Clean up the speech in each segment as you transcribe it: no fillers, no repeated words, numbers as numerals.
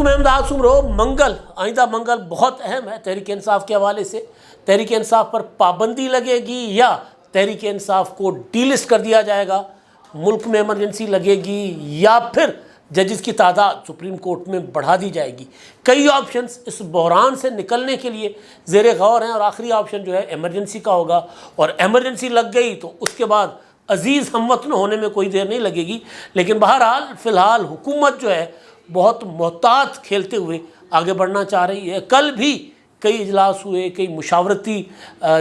ملک میں امداد سمرو منگل آئندہ منگل بہت اہم ہے تحریک انصاف کے حوالے سے. تحریک انصاف پر پابندی لگے گی یا تحریک انصاف کو ڈی لسٹ کر دیا جائے گا, ملک میں ایمرجنسی لگے گی یا پھر ججز کی تعداد سپریم کورٹ میں بڑھا دی جائے گی. کئی آپشنز اس بحران سے نکلنے کے لیے زیر غور ہیں, اور آخری آپشن جو ہے ایمرجنسی کا ہوگا, اور ایمرجنسی لگ گئی تو اس کے بعد عزیز ہم وطن ہونے میں کوئی دیر نہیں لگے گی. لیکن بہرحال فی الحال حکومت جو ہے بہت محتاط کھیلتے ہوئے آگے بڑھنا چاہ رہی ہے. کل بھی کئی اجلاس ہوئے, کئی مشاورتی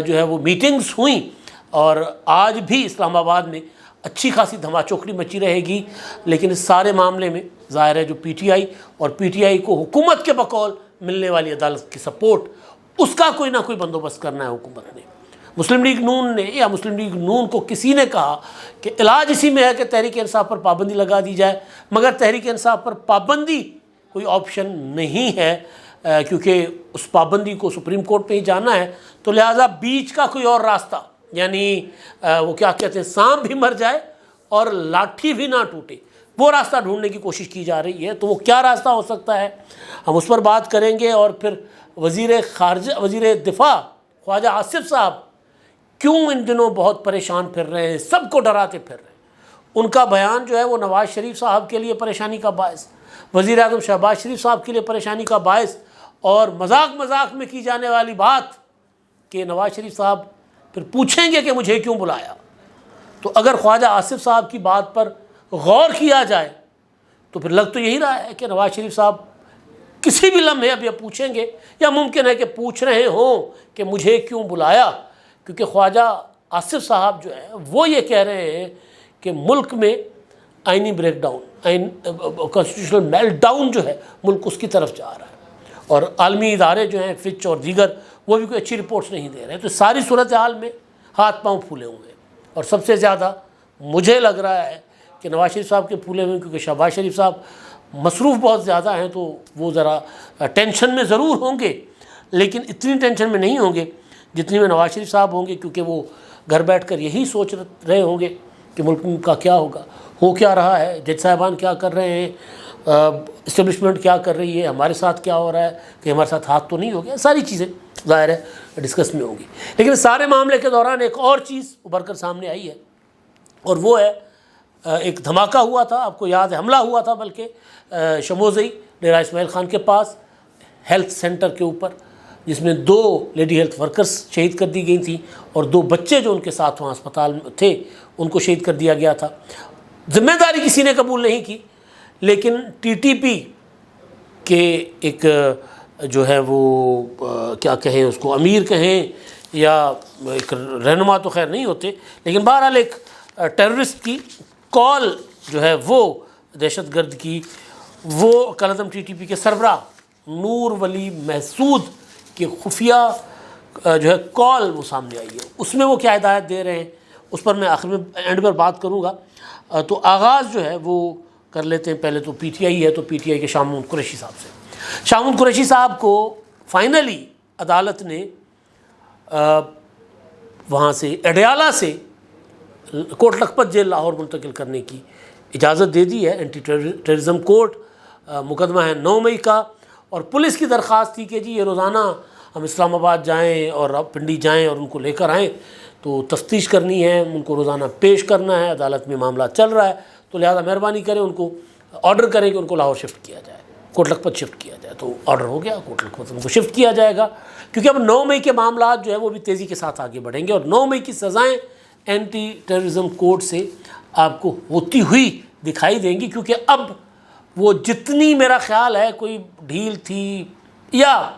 جو ہے وہ میٹنگز ہوئیں, اور آج بھی اسلام آباد میں اچھی خاصی دھما چوکڑی مچی رہے گی. لیکن اس سارے معاملے میں ظاہر ہے جو پی ٹی آئی اور پی ٹی آئی کو حکومت کے بقول ملنے والی عدالت کی سپورٹ, اس کا کوئی نہ کوئی بندوبست کرنا ہے حکومت نے. مسلم لیگ نون نے یا مسلم لیگ نون کو کسی نے کہا کہ علاج اسی میں ہے کہ تحریک انصاف پر پابندی لگا دی جائے, مگر تحریک انصاف پر پابندی کوئی آپشن نہیں ہے, کیونکہ اس پابندی کو سپریم کورٹ پہ ہی جانا ہے. تو لہٰذا بیچ کا کوئی اور راستہ, یعنی وہ کیا کہتے ہیں, سانپ بھی مر جائے اور لاٹھی بھی نہ ٹوٹے, وہ راستہ ڈھونڈنے کی کوشش کی جا رہی ہے. تو وہ کیا راستہ ہو سکتا ہے, ہم اس پر بات کریں گے. اور پھر وزیر دفاع خواجہ آصف صاحب کیوں ان دنوں بہت پریشان پھر رہے ہیں, سب کو ڈراتے پھر رہے ہیں. ان کا بیان جو ہے وہ نواز شریف صاحب کے لیے پریشانی کا باعث, وزیر اعظم شہباز شریف صاحب کے لیے پریشانی کا باعث, اور مذاق میں کی جانے والی بات کہ نواز شریف صاحب پھر پوچھیں گے کہ مجھے کیوں بلایا. تو اگر خواجہ آصف صاحب کی بات پر غور کیا جائے تو پھر لگ تو یہی رہا ہے کہ نواز شریف صاحب کسی بھی لمحے اب یہ پوچھیں گے, یا ممکن ہے کہ پوچھ رہے ہوں کہ مجھے کیوں بلایا, کیونکہ خواجہ آصف صاحب جو ہیں وہ یہ کہہ رہے ہیں کہ ملک میں آئینی break down, constitutional melt down جو ہے ملک اس کی طرف جا رہا ہے, اور عالمی ادارے جو ہیں فچ اور دیگر وہ بھی کوئی اچھی رپورٹس نہیں دے رہے. تو ساری صورتحال میں ہاتھ پاؤں پھولے ہوئے ہیں, اور سب سے زیادہ مجھے لگ رہا ہے کہ نواز شریف صاحب کے پھولے ہوئے ہیں, کیونکہ شہباز شریف صاحب مصروف بہت زیادہ ہیں, تو وہ ذرا ٹینشن میں ضرور ہوں گے, لیکن اتنی ٹینشن میں نہیں ہوں گے جتنی میں نواز شریف صاحب ہوں گے, کیونکہ وہ گھر بیٹھ کر یہی سوچ رہے ہوں گے کہ ملک کا کیا ہوگا, ہو کیا رہا ہے, جج صاحبان کیا کر رہے ہیں, اسٹیبلشمنٹ کیا کر رہی ہے, ہمارے ساتھ کیا ہو رہا ہے, کہ ہمارے ساتھ ہاتھ تو نہیں ہو گیا. ساری چیزیں ظاہر ہے ڈسکس میں ہوں گی. لیکن سارے معاملے کے دوران ایک اور چیز ابھر کر سامنے آئی ہے, اور وہ ہے ایک دھماکہ ہوا تھا, آپ کو یاد ہے, حملہ ہوا تھا بلکہ شموزئی ڈیرہ اسماعیل خان کے پاس ہیلتھ سینٹر کے اوپر, جس میں 2 لیڈی ہیلتھ ورکرز شہید کر دی گئی تھیں, اور 2 بچے جو ان کے ساتھ وہاں اسپتال میں تھے ان کو شہید کر دیا گیا تھا. ذمہ داری کسی نے قبول نہیں کی, لیکن ٹی ٹی پی کے ایک جو ہے وہ کیا کہیں اس کو, امیر کہیں یا ایک رہنما تو خیر نہیں ہوتے, لیکن بہرحال ایک ٹیررسٹ کی کال جو ہے وہ دہشت گرد کی, وہ کالعدم ٹی ٹی پی کے سربراہ نور ولی محسود کی خفیہ جو ہے کال وہ سامنے آئی ہے. اس میں وہ کیا ہدایت دے رہے ہیں اس پر میں آخر میں اینڈ پر بات کروں گا. تو آغاز جو ہے وہ کر لیتے ہیں. پہلے تو پی ٹی آئی ہے, تو پی ٹی آئی کے شاہ محمود قریشی صاحب سے. شاہ محمود قریشی صاحب کو فائنلی عدالت نے وہاں سے اڈیالہ سے کوٹ لکھپت جیل لاہور منتقل کرنے کی اجازت دے دی ہے. اینٹی ٹیررزم کورٹ, مقدمہ ہے 9 مئی کا, اور پولیس کی درخواست تھی کہ جی یہ روزانہ ہم اسلام آباد جائیں اور پنڈی جائیں اور ان کو لے کر آئیں, تو تفتیش کرنی ہے, ان کو روزانہ پیش کرنا ہے, عدالت میں معاملہ چل رہا ہے, تو لہذا مہربانی کریں ان کو آرڈر کریں کہ ان کو لاہور شفٹ کیا جائے, کوٹ لکھپت شفٹ کیا جائے. تو آرڈر ہو گیا, کوٹ لکھپت ان کو شفٹ کیا جائے گا, کیونکہ اب 9 مئی کے معاملات جو ہے وہ بھی تیزی کے ساتھ آگے بڑھیں گے, اور 9 مئی کی سزائیں اینٹی ٹیررزم کوڈ سے آپ کو ہوتی ہوئی دکھائی دیں گی. کیونکہ اب وہ جتنی میرا خیال ہے کوئی ڈھیل تھی یا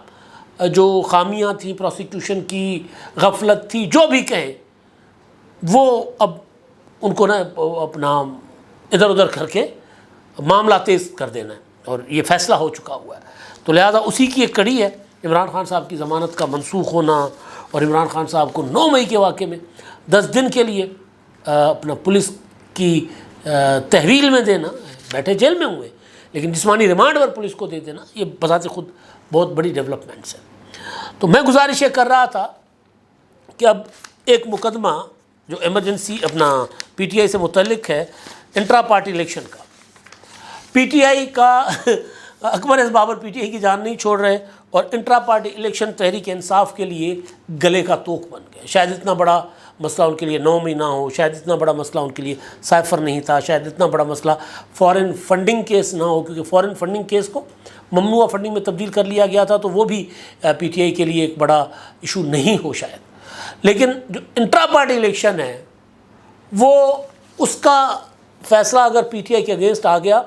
جو خامیاں تھیں پروسیکیوشن کی, غفلت تھی, جو بھی کہیں, وہ اب ان کو نا اپنا ادھر ادھر کر کے معاملہ تیز کر دینا ہے, اور یہ فیصلہ ہو چکا ہوا ہے. تو لہذا اسی کی ایک کڑی ہے عمران خان صاحب کی ضمانت کا منسوخ ہونا, اور عمران خان صاحب کو 9 مئی کے واقعے میں 10 دن کے لیے اپنا پولیس کی تحویل میں دینا. بیٹھے جیل میں ہوئے لیکن جسمانی ریمانڈ پر پولیس کو دے دینا, یہ بذات خود بہت بڑی ڈیولپمنٹس ہے. تو میں گزارش یہ کر رہا تھا کہ اب ایک مقدمہ جو ایمرجنسی اپنا پی ٹی آئی سے متعلق ہے, انٹرا پارٹی الیکشن کا. پی ٹی آئی کا Akbar S Babar P T I کی جان نہیں چھوڑ رہے اور intra party election Tehreek Insaf کے لیے گلے کا توق بن گئے. شاید اتنا بڑا مسئلہ ان کے لیے نوم ہی نہ ہو, شاید اتنا بڑا مسئلہ ان کے لیے سائفر نہیں تھا, شاید اتنا بڑا مسئلہ فارن فنڈنگ کیس نہ ہو, کیونکہ فارن فنڈنگ کیس کو ممنوعہ فنڈنگ میں تبدیل کر لیا گیا تھا, تو وہ بھی پی ٹی آئی کے لیے ایک بڑا ایشو نہیں ہو شاید. لیکن جو انٹرا پارٹی الیکشن ہے وہ اس کا فیصلہ اگر پی ٹی آئی کے اگینسٹ آ گیا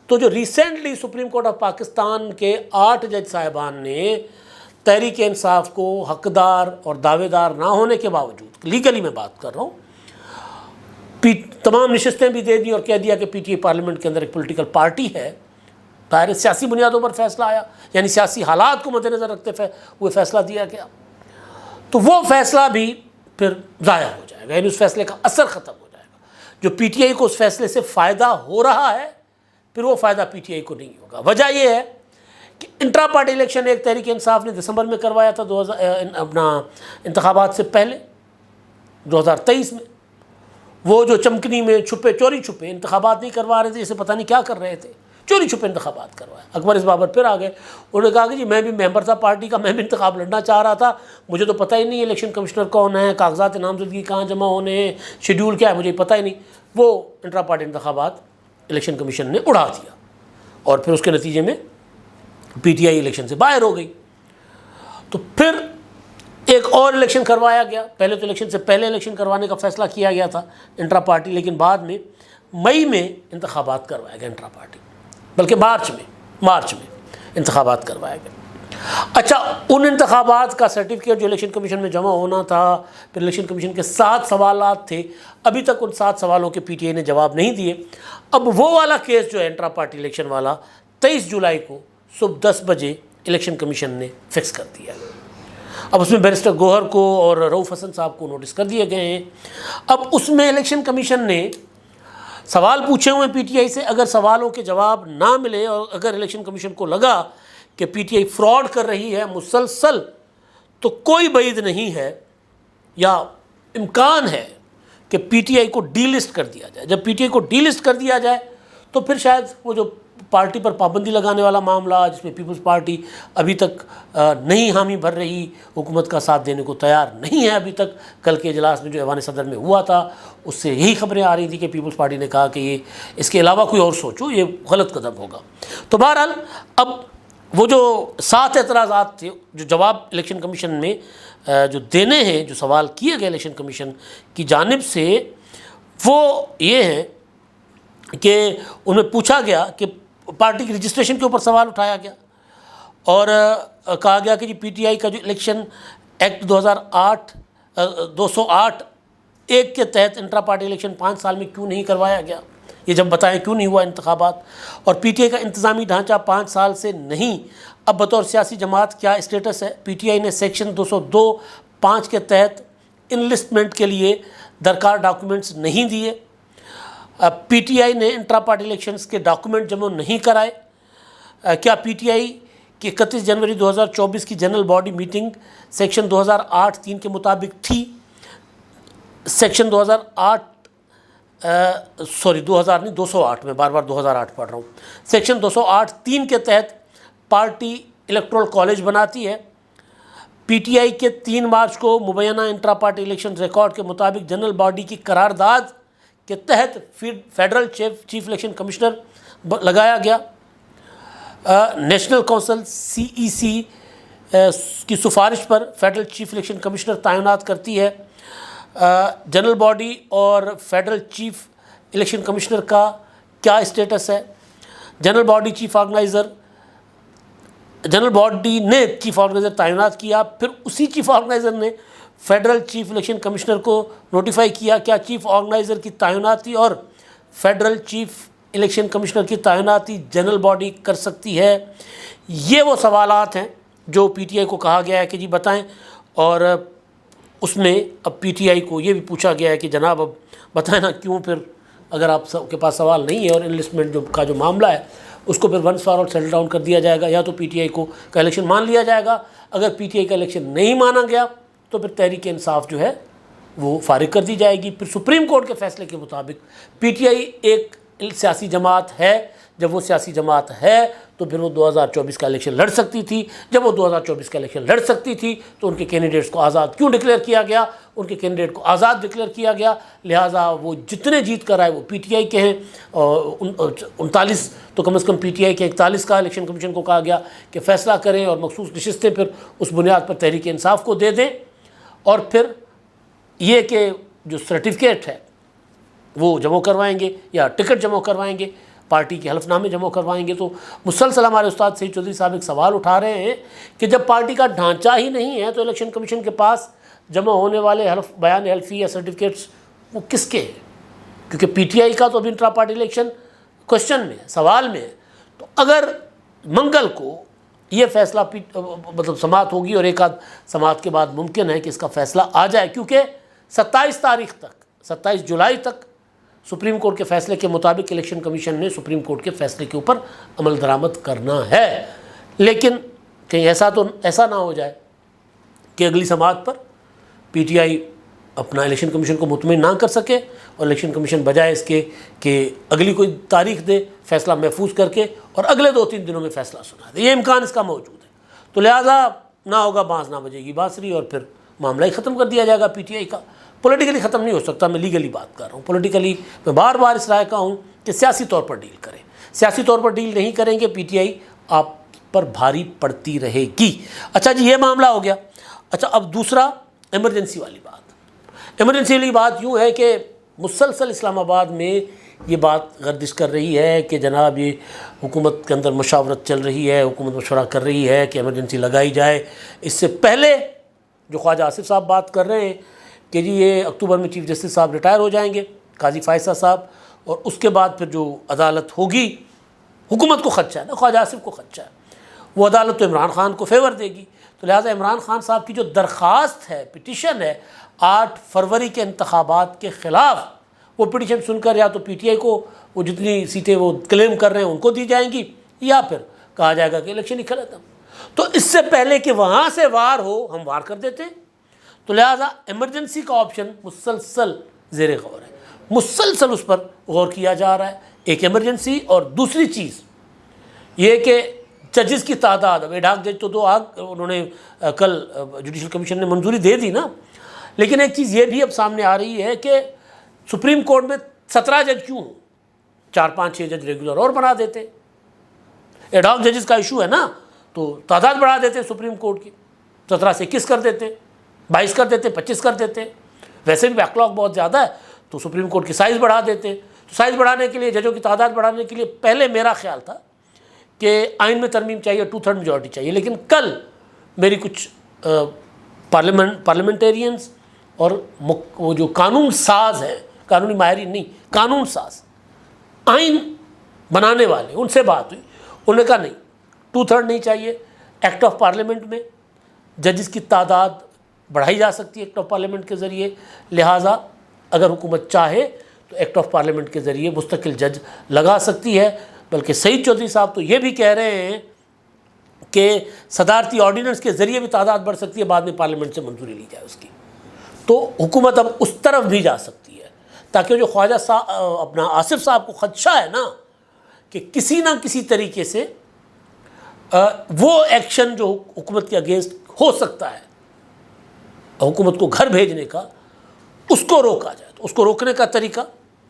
تو جو recently supreme court of Pakistan کے 8 جج صاحبان نے تحریک انصاف کو حقدار اور دعوے دار نہ ہونے کے باوجود, لیگلی میں بات کر رہا ہوں, تمام نشستیں بھی دے دی اور کہہ دیا کہ پی ٹی آئی پارلیمنٹ کے اندر ایک پولیٹیکل پارٹی ہے, ظاہر سیاسی بنیادوں پر فیصلہ آیا, یعنی سیاسی حالات کو مد نظر رکھتے ہوئے فیصلہ دیا گیا, تو وہ فیصلہ بھی پھر ضائع ہو جائے گا, یعنی اس فیصلے کا اثر ختم ہو جائے گا. جو پی ٹی آئی کو اس فیصلے سے فائدہ ہو رہا ہے پھر وہ فائدہ پی ٹی آئی کو نہیں ہوگا. وجہ یہ ہے کہ انٹرا پارٹی الیکشن ایک تحریک انصاف نے دسمبر میں کروایا تھا اپنا انتخابات سے پہلے 2023 میں. وہ جو چمکنی میں چوری چھپے انتخابات نہیں کروا رہے تھے, جسے پتہ نہیں کیا کر رہے تھے, چوری چھپے انتخابات کروائے. اکبر ایس بابر پھر آ گئے, انہوں نے کہا کہ جی میں بھی ممبر تھا پارٹی کا, میں بھی انتخاب لڑنا چاہ رہا تھا, مجھے تو پتہ ہی نہیں الیکشن کمشنر کون ہے, کاغذات نامزدگی کہاں جمع ہونے ہیں, شیڈیول کیا ہے, مجھے پتہ ہی نہیں. وہ انٹرا پارٹی انتخابات الیکشن کمیشن نے اڑا دیا اور پھر اس کے نتیجے میں پی ٹی آئی الیکشن سے باہر ہو گئی. تو پھر ایک اور الیکشن کروایا گیا. پہلے تو الیکشن سے پہلے الیکشن کروانے کا فیصلہ کیا گیا تھا انٹرا پارٹی, لیکن بعد میں مئی میں انتخابات کروایا گیا انٹرا پارٹی, بلکہ مارچ میں انتخابات کروایا گیا. اچھا, ان انتخابات کا سرٹیفکیٹ جو الیکشن کمیشن میں جمع ہونا تھا, پھر الیکشن کمیشن کے 7 سوالات تھے, ابھی تک ان 7 سوالوں کے پی ٹی آئی نے جواب نہیں دیے. اب وہ والا کیس جو ہے انٹرا پارٹی الیکشن والا 23 جولائی کو صبح 10 بجے الیکشن کمیشن نے فکس کر دیا. اب اس میں بیرسٹر گوہر کو اور رؤف حسن صاحب کو نوٹس کر دیے گئے ہیں. اب اس میں الیکشن کمیشن نے سوال پوچھے ہوئے پی ٹی آئی سے, اگر سوالوں کے جواب نہ ملے اور اگر الیکشن کمیشن کو لگا کہ پی ٹی آئی فراڈ کر رہی ہے مسلسل, تو کوئی بعید نہیں ہے یا امکان ہے کہ پی ٹی آئی کو ڈی لسٹ کر دیا جائے. جب پی ٹی آئی کو ڈی لسٹ کر دیا جائے تو پھر شاید وہ جو پارٹی پر پابندی لگانے والا معاملہ, جس میں پیپلز پارٹی ابھی تک نہیں حامی بھر رہی, حکومت کا ساتھ دینے کو تیار نہیں ہے ابھی تک. کل کے اجلاس میں جو ایوان صدر میں ہوا تھا اس سے یہی خبریں آ رہی تھی کہ پیپلز پارٹی نے کہا کہ یہ اس کے علاوہ کوئی اور سوچو, یہ غلط قدم ہوگا. تو بہرحال اب وہ جو 7 اعتراضات تھے جو جواب الیکشن کمیشن میں جو دینے ہیں, جو سوال کیے گئے الیکشن کمیشن کی جانب سے, وہ یہ ہیں کہ ان میں پوچھا گیا کہ پارٹی کی رجسٹریشن کے اوپر سوال اٹھایا گیا اور کہا گیا کہ جی پی ٹی آئی کا جو الیکشن ایکٹ 208 ایک کے تحت انٹرا پارٹی الیکشن 5 سال میں کیوں نہیں کروایا گیا, یہ جب بتائیں کیوں نہیں ہوا انتخابات, اور پی ٹی آئی کا انتظامی ڈھانچہ 5 سال سے نہیں, اب بطور سیاسی جماعت کیا اسٹیٹس ہے. پی ٹی آئی نے سیکشن 202(5) کے تحت انلسٹمنٹ کے لیے درکار ڈاکومنٹس نہیں دیے. پی ٹی آئی نے انٹرا پارٹی الیکشنز کے ڈاکومنٹ جمع نہیں کرائے. کیا پی ٹی آئی کی 31 جنوری 2024 کی جنرل باڈی میٹنگ سیکشن 2008(3) کے مطابق تھی؟ سیکشن 208 میں بار 2008 پڑھ رہا ہوں. سیکشن 208(3) کے تحت پارٹی الیکٹورل کالج بناتی ہے. پی ٹی آئی کے 3 مارچ کو مبینہ انٹرا پارٹی الیکشن ریکارڈ کے مطابق جنرل باڈی کی قرارداد کے تحت فیڈرل چیف الیکشن کمشنر لگایا گیا. نیشنل کونسل CEC کی سفارش پر فیڈرل چیف الیکشن کمشنر تعینات کرتی ہے. جنرل باڈی اور فیڈرل چیف الیکشن کمشنر کا کیا اسٹیٹس ہے؟ جنرل باڈی نے چیف آرگنائزر تعینات کیا, پھر اسی چیف آرگنائزر نے فیڈرل چیف الیکشن کمشنر کو نوٹیفائی کیا. کیا چیف آرگنائزر کی تعیناتی اور فیڈرل چیف الیکشن کمشنر کی تعیناتی جنرل باڈی کر سکتی ہے؟ یہ وہ سوالات ہیں جو پی ٹی آئی کو کہا گیا ہے کہ جی بتائیں, اور اس میں اب پی ٹی آئی کو یہ بھی پوچھا گیا ہے کہ جناب اب بتائیں نا کیوں, پھر اگر آپ کے پاس سوال نہیں ہے اور انلسٹمنٹ کا جو معاملہ ہے اس کو پھر once for all settle down کر دیا جائے گا, یا تو پی ٹی آئی کو کا الیکشن مان لیا جائے گا. اگر پی ٹی آئی کا الیکشن نہیں مانا گیا تو پھر تحریک انصاف جو ہے وہ فارغ کر دی جائے گی. پھر سپریم کورٹ کے فیصلے کے مطابق پی ٹی آئی ایک سیاسی جماعت ہے، جب وہ سیاسی جماعت ہے تو پھر وہ 2024 کا الیکشن لڑ سکتی تھی۔ جب وہ 2024 کا الیکشن لڑ سکتی تھی تو ان کے کینڈیڈیٹس کو آزاد کیوں ڈکلیئر کیا گیا؟ ان کے کینڈیڈیٹ کو آزاد ڈکلیئر کیا گیا، لہٰذا وہ جتنے جیت کر آئے وہ پی ٹی آئی کے ہیں، 39 تو کم از کم پی ٹی آئی کے 41 کا الیکشن کمیشن کو کہا گیا کہ فیصلہ کریں اور مخصوص نشستیں پھر اس بنیاد پر تحریک انصاف کو دے دیں، اور پھر یہ کہ جو سرٹیفکیٹ ہے وہ جمع کروائیں گے یا ٹکٹ جمع کروائیں گے، پارٹی کے حلف نامے جمع کروائیں گے۔ تو مسلسل ہمارے استاد سعید چودھری صاحب ایک سوال اٹھا رہے ہیں کہ جب پارٹی کا ڈھانچہ ہی نہیں ہے تو الیکشن کمیشن کے پاس جمع ہونے والے بیان حلفی یا سرٹیفکیٹس وہ کس کے ہیں؟ کیونکہ پی ٹی آئی کا تو ابھی انٹرا پارٹی الیکشن کوشچن میں ہے، سوال میں ہے۔ تو اگر منگل کو یہ فیصلہ مطلب سماعت ہوگی اور ایک آدھ سماعت کے بعد ممکن ہے کہ اس کا فیصلہ آ جائے، کیونکہ 27 تاریخ تک 27 جولائی تک سپریم کورٹ کے فیصلے کے مطابق الیکشن کمیشن نے سپریم کورٹ کے فیصلے کے اوپر عمل درآمد کرنا ہے۔ لیکن کہیں ایسا نہ ہو جائے کہ اگلی سماعت پر پی ٹی آئی اپنا الیکشن کمیشن کو مطمئن نہ کر سکے اور الیکشن کمیشن بجائے اس کے کہ اگلی کوئی تاریخ دے فیصلہ محفوظ کر کے اور اگلے 2-3 دنوں میں فیصلہ سنا دے، یہ امکان اس کا موجود ہے۔ تو لہٰذا نہ ہوگا بانس نہ بجے گی بانسری، اور پھر معاملہ ہی ختم کر دیا جائے گا پی ٹی آئی کا۔ پولیٹیکلی ختم نہیں ہو سکتا، میں لیگلی بات کر رہا ہوں۔ پولیٹیکلی میں بار بار اس رائے کا ہوں کہ سیاسی طور پر ڈیل کریں، سیاسی طور پر ڈیل نہیں کریں گے پی ٹی آئی آپ پر بھاری پڑتی رہے گی۔ اچھا جی، یہ معاملہ ہو گیا۔ اچھا اب دوسرا ایمرجنسی والی بات۔ ایمرجنسی والی بات یوں ہے کہ مسلسل اسلام آباد میں یہ بات گردش کر رہی ہے کہ جناب یہ حکومت کے اندر مشاورت چل رہی ہے، حکومت مشورہ کر رہی ہے کہ ایمرجنسی لگائی جائے۔ اس سے پہلے جو خواجہ آصف صاحب بات کر رہے ہیں کہ جی یہ اکتوبر میں چیف جسٹس صاحب ریٹائر ہو جائیں گے، قاضی فائزہ صاحب، اور اس کے بعد پھر جو عدالت ہوگی، حکومت کو خدشہ ہے نا، خواجہ آصف کو خدشہ ہے، وہ عدالت تو عمران خان کو فیور دے گی۔ تو لہٰذا عمران خان صاحب کی جو درخواست ہے، پٹیشن ہے 8 فروری کے انتخابات کے خلاف، وہ پٹیشن سن کر یا تو پی ٹی آئی کو وہ جتنی سیٹیں وہ کلیم کر رہے ہیں ان کو دی جائیں گی، یا پھر کہا جائے گا کہ الیکشن ہی ختم۔ تو اس سے پہلے کہ وہاں سے وار ہو ہم وار کر دیتے ہیں۔ تو لہٰذا ایمرجنسی کا آپشن مسلسل زیر غور ہے، مسلسل اس پر غور کیا جا رہا ہے۔ ایک ایمرجنسی، اور دوسری چیز یہ کہ ججز کی تعداد، اب ایڈاک جج تو 2 انہوں نے کل جوڈیشل کمیشن نے منظوری دے دی نا، لیکن ایک چیز یہ بھی اب سامنے آ رہی ہے کہ سپریم کورٹ میں 17 جج کیوں ہوں؟ 4-5-6 جج ریگولر اور بنا دیتے۔ ایڈاک ججز کا ایشو ہے نا، تو تعداد بڑھا دیتے سپریم کورٹ کی، 17 سے 21 کر دیتے، 22 کر دیتے، 25 کر دیتے۔ ویسے بھی بیک لاگ بہت زیادہ ہے تو سپریم کورٹ کی سائز بڑھا دیتے۔ تو سائز بڑھانے کے لیے، ججوں کی تعداد بڑھانے کے لیے پہلے میرا خیال تھا کہ آئین میں ترمیم چاہیے، 2/3 میجورٹی چاہیے، لیکن کل میری کچھ پارلیمنٹیرینز اور وہ جو قانون ساز ہیں، قانونی ماہرین نہیں، قانون ساز آئین بنانے والے، ان سے بات ہوئی، انہوں نے کہا نہیں 2/3 نہیں چاہیے، ایکٹ آف پارلیمنٹ میں ججز کی تعداد بڑھائی جا سکتی ہے ایکٹ آف پارلیمنٹ کے ذریعے، لہٰذا اگر حکومت چاہے تو ایکٹ آف پارلیمنٹ کے ذریعے مستقل جج لگا سکتی ہے۔ بلکہ سعید چودھری صاحب تو یہ بھی کہہ رہے ہیں کہ صدارتی آرڈیننس کے ذریعے بھی تعداد بڑھ سکتی ہے، بعد میں پارلیمنٹ سے منظوری لی جائے اس کی۔ تو حکومت اب اس طرف بھی جا سکتی ہے، تاکہ جو خواجہ اپنا آصف صاحب کو خدشہ ہے نا کہ کسی نہ کسی طریقے سے وہ ایکشن جو حکومت کے اگینسٹ ہو سکتا ہے، حکومت کو گھر بھیجنے کا، اس کو روکا جائے۔ تو اس کو روکنے کا طریقہ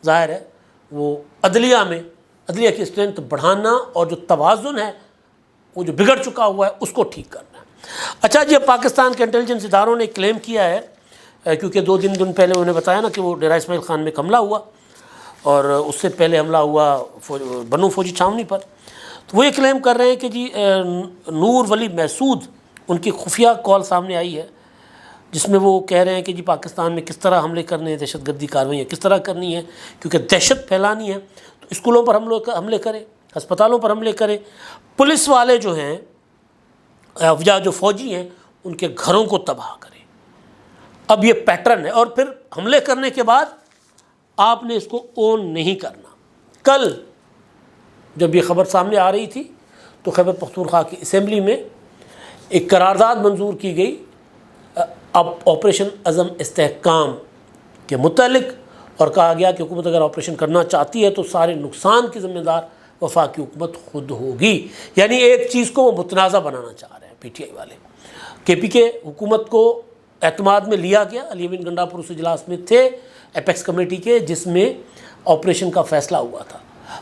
ظاہر ہے وہ عدلیہ میں عدلیہ کی اسٹرینتھ بڑھانا، اور جو توازن ہے وہ جو بگڑ چکا ہوا ہے اس کو ٹھیک کرنا ہے۔ اچھا جی، اب پاکستان کے انٹیلیجنس اداروں نے کلیم کیا ہے، کیونکہ 2 دن پہلے انہوں نے بتایا نا کہ وہ ڈیرہ اسماعیل خان میں حملہ ہوا، اور اس سے پہلے حملہ ہوا بنو فوجی چھاؤنی پر۔ تو وہ یہ کلیم کر رہے ہیں کہ جی نور ولی محسود، ان کی خفیہ کال سامنے آئی ہے جس میں وہ کہہ رہے ہیں کہ جی پاکستان میں کس طرح حملے کرنے ہیں، دہشت گردی کارروائیاں کس طرح کرنی ہے، کیونکہ دہشت پھیلانی ہے تو اسکولوں پر حملے کریں، ہسپتالوں پر حملے کریں، پولیس والے جو ہیں یا جو فوجی ہیں ان کے گھروں کو تباہ کریں۔ اب یہ پیٹرن ہے، اور پھر حملے کرنے کے بعد آپ نے اس کو اون نہیں کرنا۔ کل جب یہ خبر سامنے آ رہی تھی تو خیبر پختونخوا کی اسمبلی میں ایک قرارداد منظور کی گئی اب آپریشن عزم استحکام کے متعلق، اور کہا گیا کہ حکومت اگر آپریشن کرنا چاہتی ہے تو سارے نقصان کی ذمہ دار وفاقی حکومت خود ہوگی. یعنی ایک چیز کو وہ متنازع بنانا چاہ رہے ہیں پی ٹی آئی والے. کے پی کے حکومت کو اعتماد میں لیا گیا. علی امین گنڈاپور اس اجلاس میں تھے ایپیکس کمیٹی کے جس میں آپریشن کا فیصلہ ہوا تھا.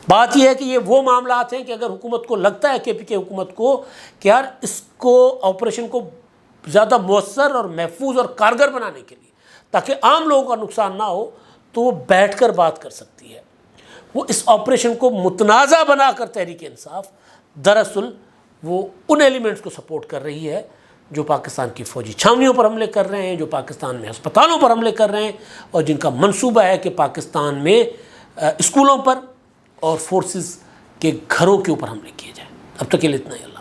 بات یہ ہے کہ یہ وہ معاملات ہیں کہ اگر حکومت کو لگتا ہے کے پی کے حکومت کو کہ یار اس کو آپریشن کو زیادہ مؤثر اور محفوظ اور کارگر بنانے کے لیے تاکہ عام لوگوں کا نقصان نہ ہو تو وہ بیٹھ کر بات کر سکتی ہے. وہ اس آپریشن کو متنازع بنا کر تحریک انصاف دراصل وہ ان ایلیمنٹس کو سپورٹ کر رہی ہے جو پاکستان کی فوجی چھاونیوں پر حملے کر رہے ہیں, جو پاکستان میں ہسپتالوں پر حملے کر رہے ہیں, اور جن کا منصوبہ ہے کہ پاکستان میں اسکولوں پر اور فورسز کے گھروں کے اوپر حملے کیے جائیں. اب تک کے لیے اتنا ہی.